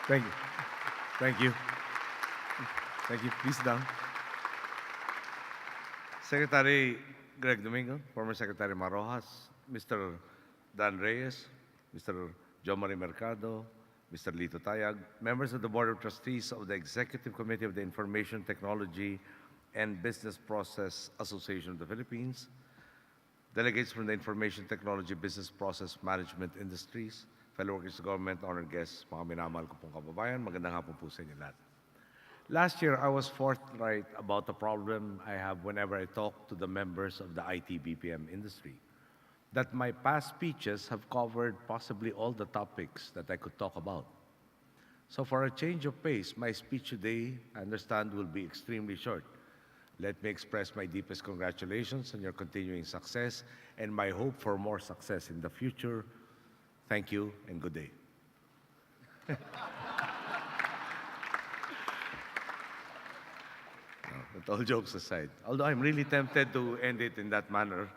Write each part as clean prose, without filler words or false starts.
Thank you. Thank you. Thank you. Please down. Secretary Greg Domingo, former Secretary Marojas, Mr. Dan Reyes, Mr. John Marie Mercado, Mr. Lito Tayag, members of the Board of Trustees of the Executive Committee of the Information Technology and Business Process Association of the Philippines, delegates from the Information Technology Business Process Management Industries, fellow workers of government, honored guests, mga minamahal ko pong kababayan, magandang hapon po sa inyo lahat. Last year, I was forthright about the problem I have whenever I talk to the members of the IT BPM industry, that my past speeches have covered possibly all the topics that I could talk about. So for a change of pace, my speech today, I understand, will be extremely short. Let me express my deepest congratulations on your continuing success and my hope for more success in the future. Thank you and good day. But all jokes aside, although I'm really tempted to end it in that manner,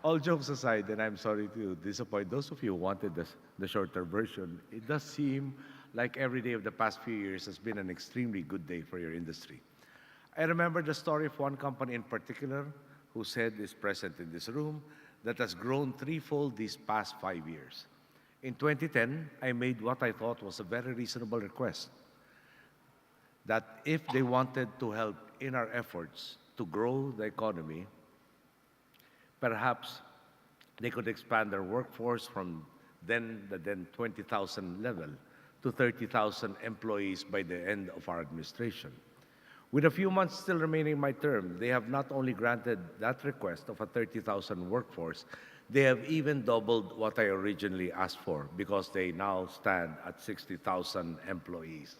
all jokes aside, and I'm sorry to disappoint those of you who wanted the shorter version, it does seem like every day of the past few years has been an extremely good day for your industry. I remember the story of one company in particular who said is present in this room that has grown threefold these past 5 years. In 2010, I made what I thought was a very reasonable request, that if they wanted to help in our efforts to grow the economy, perhaps they could expand their workforce from the then 20,000 level to 30,000 employees by the end of our administration. With a few months still remaining in my term, they have not only granted that request of a 30,000 workforce, they have even doubled what I originally asked for because they now stand at 60,000 employees.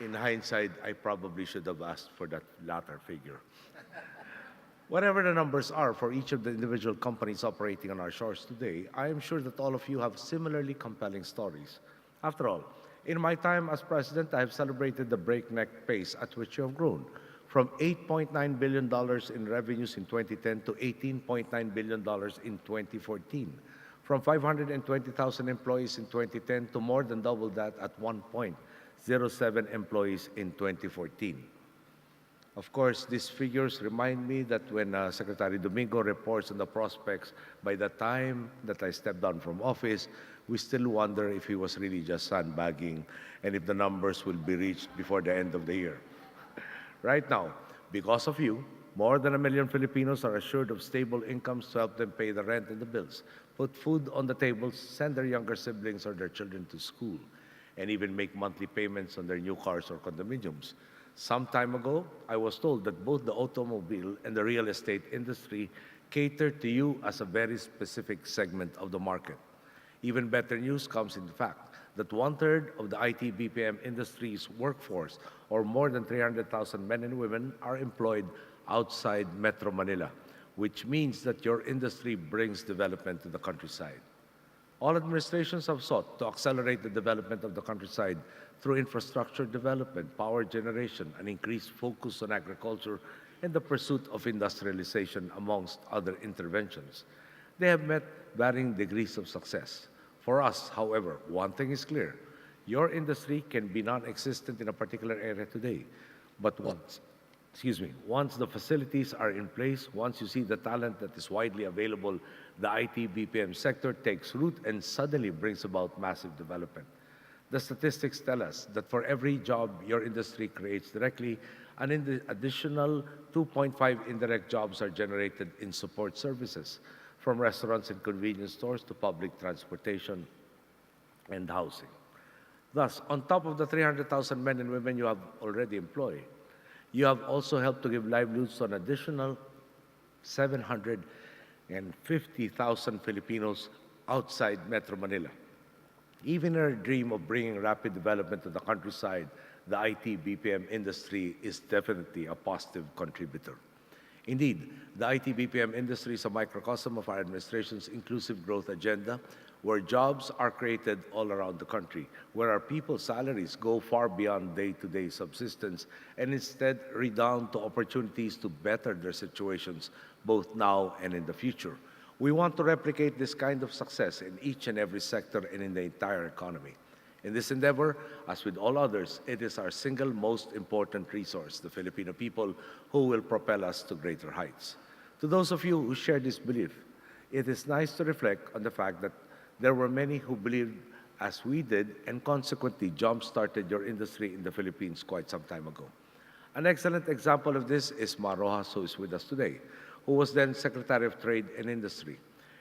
In hindsight, I probably should have asked for that latter figure. Whatever the numbers are for each of the individual companies operating on our shores today, I am sure that all of you have similarly compelling stories. After all, in my time as president, I have celebrated the breakneck pace at which you have grown, from $8.9 billion in revenues in 2010 to $18.9 billion in 2014, from 520,000 employees in 2010 to more than double that at 1.07 employees in 2014. Of course, these figures remind me that when Secretary Domingo reports on the prospects, by the time that I stepped down from office, we still wonder if he was really just sandbagging and if the numbers will be reached before the end of the year. Right now, because of you, more than 1 million Filipinos are assured of stable incomes to help them pay the rent and the bills, put food on the tables, send their younger siblings or their children to school, and even make monthly payments on their new cars or condominiums. Some time ago, I was told that both the automobile and the real estate industry cater to you as a very specific segment of the market. Even better news comes in the fact that 1/3 of the IT BPM industry's workforce, or more than 300,000 men and women, are employed outside Metro Manila, which means that your industry brings development to the countryside. All administrations have sought to accelerate the development of the countryside through infrastructure development, power generation, an increased focus on agriculture, and the pursuit of industrialization, amongst other interventions. They have met varying degrees of success. For us, however, one thing is clear. Your industry can be non-existent in a particular area today, but once the facilities are in place, once you see the talent that is widely available, the IT BPM sector takes root and suddenly brings about massive development. The statistics tell us that for every job your industry creates directly, an additional 2.5 indirect jobs are generated in support services, from restaurants and convenience stores to public transportation and housing. Thus, on top of the 300,000 men and women you have already employed, you have also helped to give livelihoods to an additional 750,000 Filipinos outside Metro Manila. Even in our dream of bringing rapid development to the countryside, the IT BPM industry is definitely a positive contributor. Indeed, the IT BPM industry is a microcosm of our administration's inclusive growth agenda, where jobs are created all around the country, where our people's salaries go far beyond day-to-day subsistence and instead redound to opportunities to better their situations both now and in the future. We want to replicate this kind of success in each and every sector and in the entire economy. In this endeavor, as with all others, it is our single most important resource, the Filipino people, who will propel us to greater heights. To those of you who share this belief, it is nice to reflect on the fact that there were many who believed as we did and consequently jump-started your industry in the Philippines quite some time ago. An excellent example of this is Mar Rojas, who is with us today, who was then Secretary of Trade and Industry.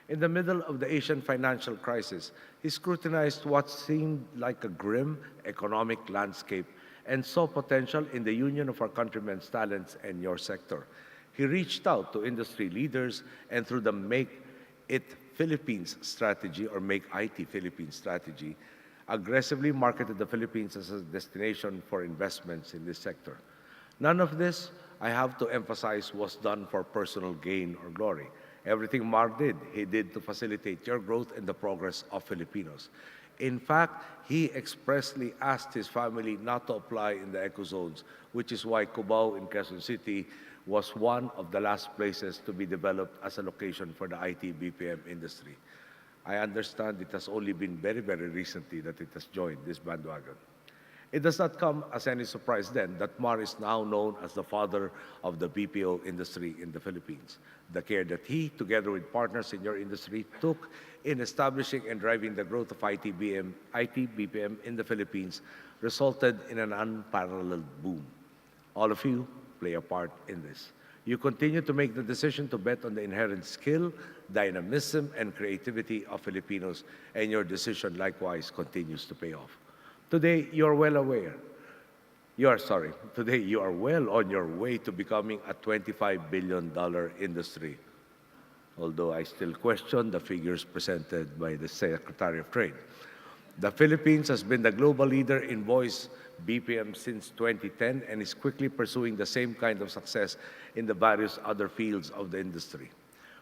In the middle of the Asian financial crisis, he scrutinized what seemed like a grim economic landscape and saw potential in the union of our countrymen's talents and your sector. He reached out to industry leaders and through the Make It Philippines strategy or Make IT Philippines strategy, aggressively marketed the Philippines as a destination for investments in this sector. None of this, I have to emphasize, was done for personal gain or glory. Everything Mar did, he did to facilitate your growth and the progress of Filipinos. In fact, he expressly asked his family not to apply in the eco zones, which is why Cubao in Quezon City was one of the last places to be developed as a location for the IT BPM industry. I understand it has only been very, very recently that it has joined this bandwagon. It does not come as any surprise then that Mar is now known as the father of the BPO industry in the Philippines. The care that he, together with partners in your industry, took in establishing and driving the growth of IT BPM in the Philippines resulted in an unparalleled boom. All of you play a part in this. You continue to make the decision to bet on the inherent skill, dynamism, and creativity of Filipinos, and your decision likewise continues to pay off. Today, you are well aware. Today you are well on your way to becoming a $25 billion industry, although I still question the figures presented by the Secretary of Trade. The Philippines has been the global leader in voice BPM since 2010 and is quickly pursuing the same kind of success in the various other fields of the industry.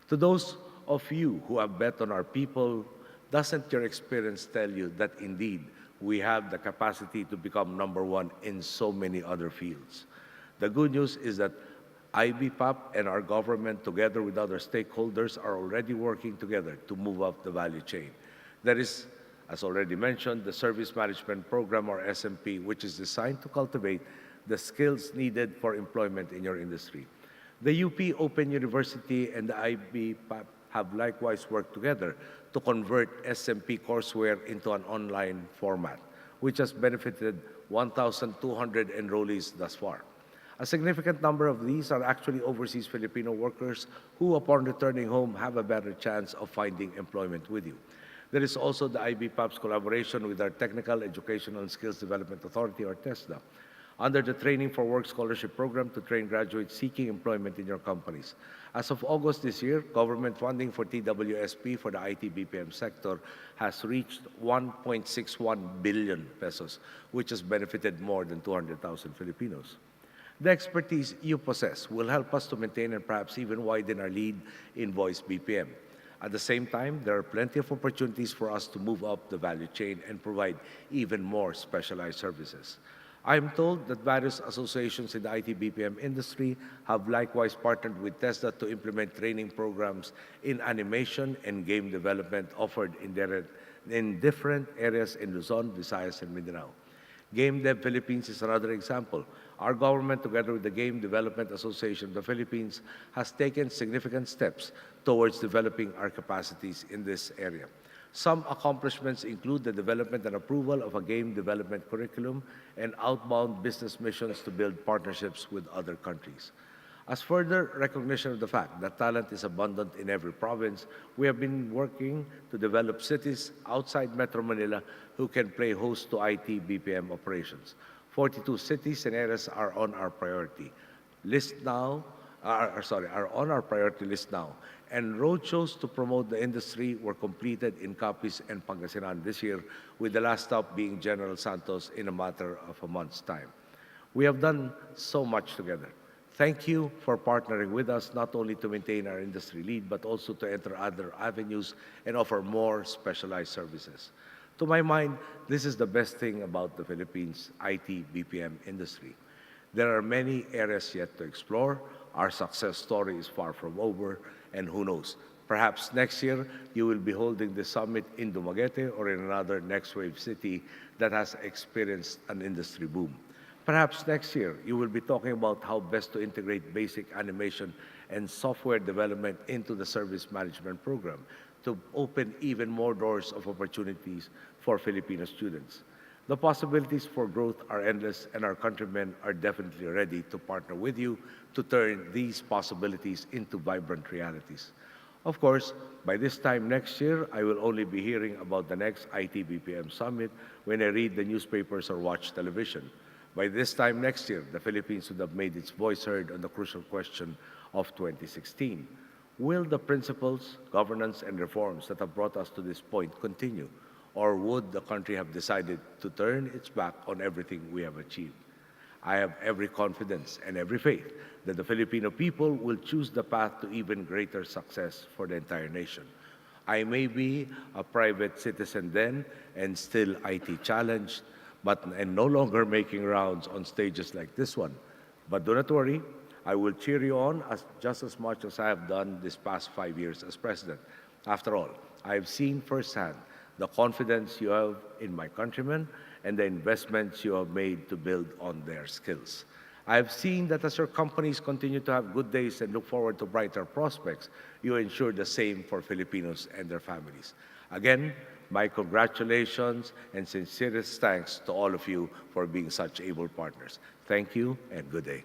To those of you who have bet on our people, doesn't your experience tell you that indeed we have the capacity to become number one in so many other fields? The good news is that IBPAP and our government, together with other stakeholders, are already working together to move up the value chain. That is, as already mentioned, the Service Management Program, or SMP, which is designed to cultivate the skills needed for employment in your industry. The UP Open University and the IBPAP have likewise worked together to convert SMP courseware into an online format, which has benefited 1,200 enrollees thus far. A significant number of these are actually overseas Filipino workers who, upon returning home, have a better chance of finding employment with you. There is also the IBPAP's collaboration with our Technical Educational and Skills Development Authority, or TESDA, under the Training for Work Scholarship Program to train graduates seeking employment in your companies. As of August this year, government funding for TWSP for the IT BPM sector has reached 1.61 billion pesos, which has benefited more than 200,000 Filipinos. The expertise you possess will help us to maintain and perhaps even widen our lead in voice BPM. At the same time, there are plenty of opportunities for us to move up the value chain and provide even more specialized services. I am told that various associations in the IT BPM industry have likewise partnered with TESDA to implement training programs in animation and game development offered in different areas in Luzon, Visayas, and Mindanao. Game Dev Philippines is another example. Our government, together with the Game Development Association of the Philippines, has taken significant steps towards developing our capacities in this area. Some accomplishments include the development and approval of a game development curriculum and outbound business missions to build partnerships with other countries. As further recognition of the fact that talent is abundant in every province, we have been working to develop cities outside Metro Manila who can play host to IT BPM operations. 42 cities and areas are on our priority list now, are on our priority list now, and roadshows to promote the industry were completed in Capiz and Pangasinan this year, with the last stop being General Santos in a matter of a month's time. We have done so much together. Thank you for partnering with us not only to maintain our industry lead, but also to enter other avenues and offer more specialized services. To my mind, this is the best thing about the Philippines IT BPM industry. There are many areas yet to explore. Our success story is far from over, and who knows? Perhaps next year you will be holding the summit in Dumaguete or in another next wave city that has experienced an industry boom. Perhaps next year you will be talking about how best to integrate basic animation and software development into the service management program to open even more doors of opportunities for Filipino students. The possibilities for growth are endless, and our countrymen are definitely ready to partner with you to turn these possibilities into vibrant realities. Of course, by this time next year, I will only be hearing about the next IT BPM summit when I read the newspapers or watch television. By this time next year, the Philippines would have made its voice heard on the crucial question of 2016. Will the principles, governance, and reforms that have brought us to this point continue? Or would the country have decided to turn its back on everything we have achieved? I have every confidence and every faith that the Filipino people will choose the path to even greater success for the entire nation. I may be a private citizen then and still IT challenged, and no longer making rounds on stages like this one. But do not worry, I will cheer you on just as much as I have done this past 5 years as president. After all, I have seen firsthand the confidence you have in my countrymen and the investments you have made to build on their skills. I have seen that as your companies continue to have good days and look forward to brighter prospects, you ensure the same for Filipinos and their families. Again, my congratulations and sincerest thanks to all of you for being such able partners. Thank you and good day.